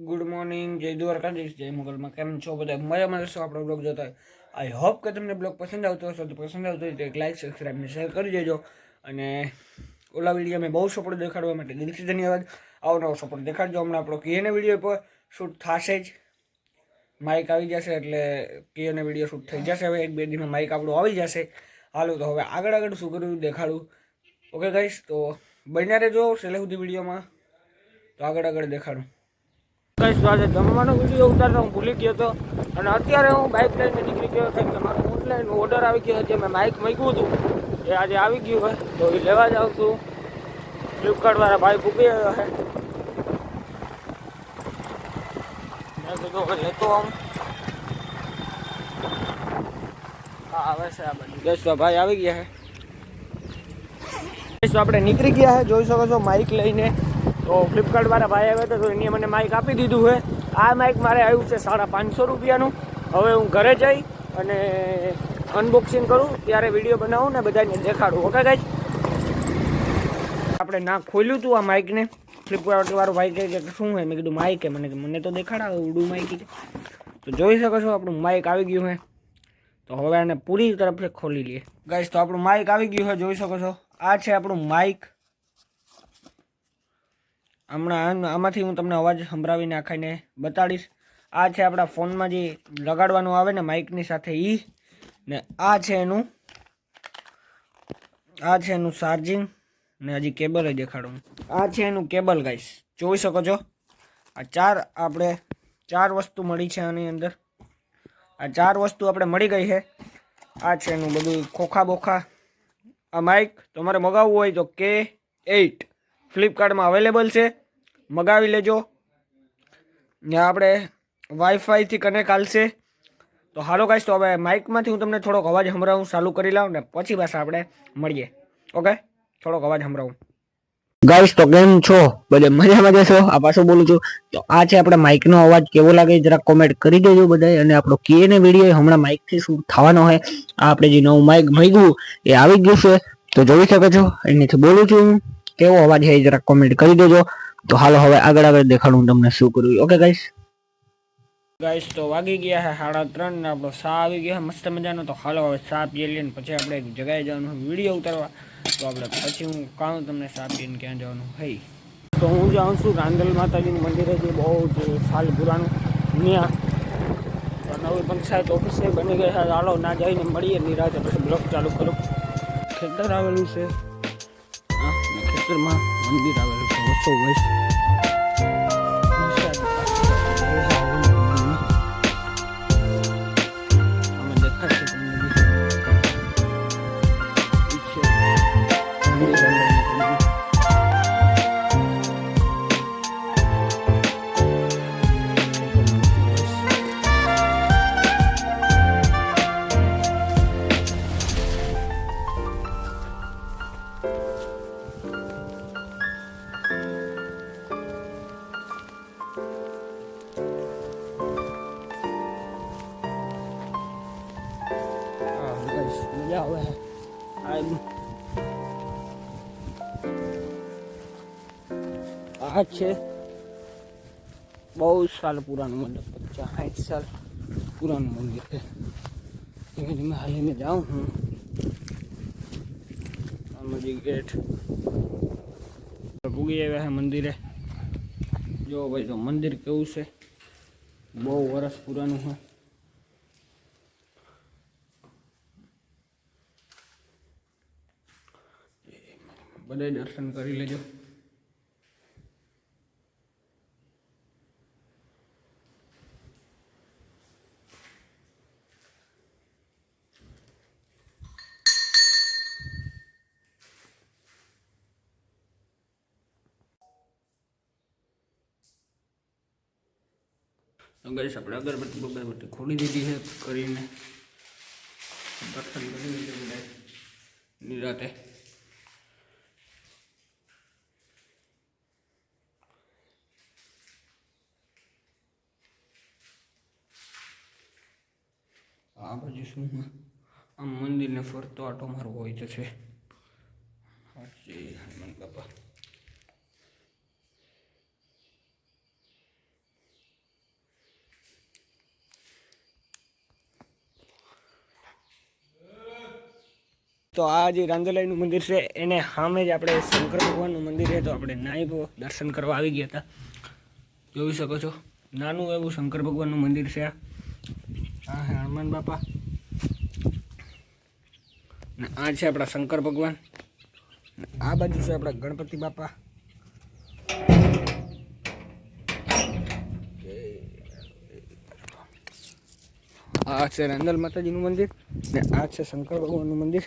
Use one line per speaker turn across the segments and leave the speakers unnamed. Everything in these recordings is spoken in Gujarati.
ગુડ મોર્નિંગ, જય દ્વારકાધીશ, જય મુગલમાં. કેમ છો બધા? મજામાં રહેશો? આપણો બ્લોગ જોતા હોય. આઈ હોપ કે તમને બ્લોગ પસંદ આવતો હશે. તો પસંદ આવતો હોય તો એક લાઇક, સબસ્ક્રાઈબ ને શેર કરી દેજો. અને ઓલા વિડીયો મેં બહુ સપોર્ટ દેખાડવા માટે દિલથી ધન્યવાદ. આવો નવો સપોર્ટ દેખાડજો. હમણાં આપણો કિયાના વિડીયો પર શૂટ થશે જ. માઇક આવી જશે એટલે કિયાના વિડીયો શૂટ થઈ જશે. હવે 1-2 દિવસમાં માઇક આપણું આવી જશે. હાલો તો હવે આગળ શું કર્યું દેખાડું. ઓકે ગાઈસ, તો બન્યા રહેજો છેલ્લે સુધી વિડીયોમાં. તો આગળ દેખાડું. ગાઈસ, આજે જમવાનો વિડીયો ઉતારતા હું ભૂલી ગયો હતો. અને અત્યારે હું બાઇક લઈને નીકળી ગયો છે. મારો ઓનલાઈન ઓર્ડર આવી ગયો છે. મેં માઇક મૂક્યું હતું એ આજે આવી ગયું હોય તો એ લેવા જાઉં છું. ફ્લિપકાર્ટવાળા ભાઈ પૂકી આવ્યો છે. મેં કીધું હવે લેતો આવું. હા, આવે છે આ બાજુ. ગાઈસ, ભાઈ આવી ગયા છે. આપણે નીકળી ગયા છે, જોઈ શકો છો માઇક લઈને. તો ફ્લિપકાર્ટવાળા ભાઈ આવ્યા હતા તો એને મને માઇક આપી દીધું છે. આ માઇક મારે આવ્યું છે 550 રૂપિયાનું. હવે હું ઘરે જઈ અને અનબોક્સિંગ કરું ત્યારે વિડીયો બનાવું ને બધાને દેખાડું. ઓકે ગાઈસ, આપણે ના ખોલ્યું હતું આ માઇકને. ફ્લિપકાર્ટવાળો ભાઈ કહે કે શું છે? મેં કીધું માઇક છે. મને તો દેખાડા ઉડું માઇક છે. તો જોઈ શકો છો આપણું માઇક આવી ગયું છે. તો હવે આને પૂરી તરફથી ખોલી લઈએ. ગાઈસ, તો આપણું માઇક આવી ગયું છે, જોઈ શકો છો. આ છે આપણું માઇક. હમણાં આમાંથી હું તમને અવાજ સંભળાવીને આખાઈને બતાડીશ. આ છે આપણા ફોનમાં જે લગાડવાનું આવે ને માઇકની સાથે ને આ છે એનું ચાર્જિંગ ને હજી કેબલ દેખાડું. આ છે એનું કેબલ. ગાઈસ, જોઈ શકો છો. આ ચાર વસ્તુ મળી છે આની અંદર. આ 4 વસ્તુ આપણે મળી ગઈ છે. આ છે એનું બધું ખોખા બોખા. આ માઇક તમારે મગાવવું હોય તો K8 ફ્લિપકાર્ટમાં અવેલેબલ છે, મગાવી લેજો. ને આપણે વાઈફાઈથી કનેક્ટ હાલશે. તો હાલો ગાઈસ, તો હવે માઇકમાંથી હું તમને થોડોક અવાજ સંભળાવું, ચાલુ કરી લાવું ને પછી બસ આપણે મળીએ. ઓકે, થોડોક અવાજ સંભળાવું. ગાઈસ, તો કેમ છો? બધે મજામાં જશો? આ પાછું બોલું છું. તો આ છે આપણે માઇકનો અવાજ. કેવો લાગે જરા કોમેન્ટ કરી દેજો બધાય. અને આપણો કિયાનો વિડીયો હમણાં માઇકથી શું થવાનો હોય. આ આપણે જે નવું માઇક માંગ્યું એ આવી ગયું છે. તો જોઈ શકો છો એનાથી બોલું છું. કેવો અવાજ છે જરા કોમેન્ટ કરી દેજો. તો હાલો હવે આગળ દેખાડું તમને શું કર્યું. ઓકે ગાઈસ, તો વાગી ગયા છે 3:30 ને આપણો સા આવી ગયા મસ્ત મજાનો. તો હાલો હવે સા પી લઈએ ને પછી આપણે એક જગ્યાએ જવાનું વિડીયો ઉતારવા. તો આપણે પછી હું કહું તમને સા પીને ક્યાં જવાનું હોય. તો હું જાઉં છું રાંદલ માતાજીનું મંદિર છે, બહુ જ સાલ પુરાનું. ત્યાં નવી પંચાયત ઓફિસે બની ગઈ છે. હાલો ના જઈને મળીએ નિરાતે, પછી બ્લોગ ચાલુ કરું. ખેતર આવેલું છે, ખેતરમાં મંદિર આવેલું છે. વસ્તુ વૈસ મજા આવે. આ છે બહુ સાલ પુરાનું મંદિર, 50-60 સાલ પુરાનું મંદિર છે. ધીમે ધીમે હાલીને જાઉં હું. આમાં ગેટ પૂગી આવ્યા છે મંદિરે. જો ભાઈ, તો મંદિર કેવું છે, બહુ વર્ષ પુરાનું છે. બધા દર્શન કરી લેજો. ગાઈસ, આપણે અગરબત્તી ખોલી દીધી છે કરીને દર્શન કરી લીધે બધા નિરાતે. આ બાજુ શું આમ મંદિરને ફરતો આટો મારવો હોય તો છે. હનુમાન બાપા તો આ જે રાંદલાઈનું મંદિર છે એને સામે જ આપણે શંકર ભગવાનનું મંદિર છે, તો આપણે નાઈબો દર્શન કરવા આવી ગયા હતા. જોઈ શકો છો નાનું એવું શંકર ભગવાનનું મંદિર છે. આ છે હનુમાન બાપા ને આ છે આપણા શંકર ભગવાન. આ બાજુ છે આપણા ગણપતિ બાપા. આ છે રાંદલ માતાજીનું મંદિર ને આ છે શંકર ભગવાનનું મંદિર.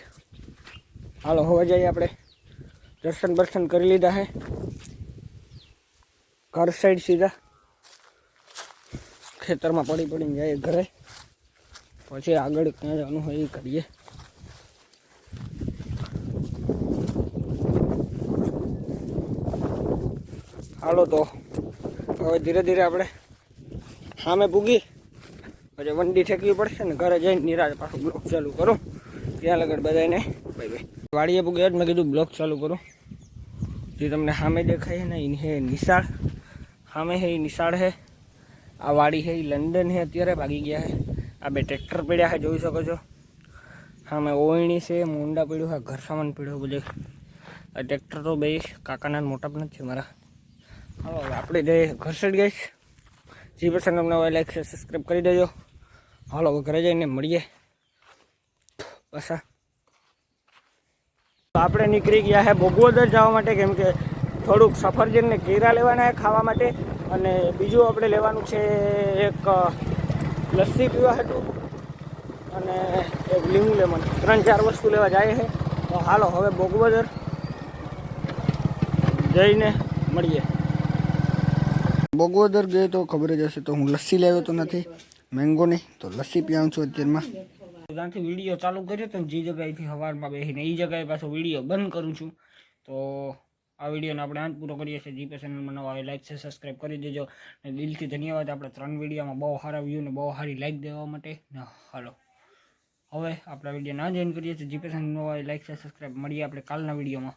હાલો હોવા જઈએ, આપણે દર્શન બર્શન કરી લીધા છે. ઘર સાઈડ સીધા ખેતરમાં પડીને જાય ઘરે, પછી આગળ ક્યાં જવાનું હોય એ કરીએ. હાલો તો હવે ધીરે ધીરે આપણે સામે પૂગી પછી વંડી ઠેકવી પડશે ને ઘરે જઈને નિરાશ પાછું બ્લોક ચાલુ કરું. ત્યાં લગડ બધાને બાય બાય. વાડીએ પૂગે જ મેં કીધું બ્લોક ચાલુ કરું. જે તમને સામે દેખાય ને એ હે નિશાળ. સામે હે એ નિશાળ હે. આ વાડી છે એ લંડન છે, અત્યારે ભાગી ગયા છે. આ બે ટ્રેક્ટર પડ્યા છે, જોઈ શકો છો. સામે ઓયણી છે, મોંડા પડ્યું છે, ઘર સામાન પડ્યો બધું. આ ટ્રેક્ટર તો બે કાકાના મોટા પણ જ છે મારા. હાલો હવે આપણે જઈએ ઘર સાઈડ ગઈશ. જે પસંદ તમને હોય લાઈક છે સબસ્ક્રાઈબ કરી દેજો. હાલો હવે ઘરે જઈને મળીએ પાછા. તો આપણે નીકળી ગયા છે બોગવદર જવા માટે, કેમ કે થોડુંક સફરજનને કેળા લેવાના ખાવા માટે, અને બીજું આપણે લેવાનું છે એક લસ્સી પીવા હતું અને એક લીંબુ લેમન. 3-4 વસ્તુ લેવા જાય છે. તો હાલો હવે બોગવદર જઈને મળીએ. બોગવદર ગયો તો ખબર જ હશે, તો હું લસ્સી લાવ્યો તો નથી, મેંગો નહીં, તો લસ્સી પીવાનું છું અત્યારમાં. ત્યાંથી વિડીયો ચાલુ કર્યો તો જે જગ્યાએથી સવારમાં બેસીને એ જગ્યાએ પાછો વિડીયો બંધ કરું છું. તો આ વિડીયોને આપણે અંત પૂરો કરીએ છીએ. જીપે ચેનલમાં નવા આવે લાઈક છે સબસ્ક્રાઈબ કરી દેજો. અને દિલથી ધન્યવાદ આપણે 3 વિડીયોમાં બહુ સારા વ્યૂ ને બહુ સારી લાઈક દેવા માટે. હાલો હવે આપણા વિડીયો ના જોઈન કરીએ છીએ. જીપે ચેનલ નવા આવે લાઈક છે સબસ્ક્રાઈબ. મળીએ આપણે કાલના વિડીયોમાં.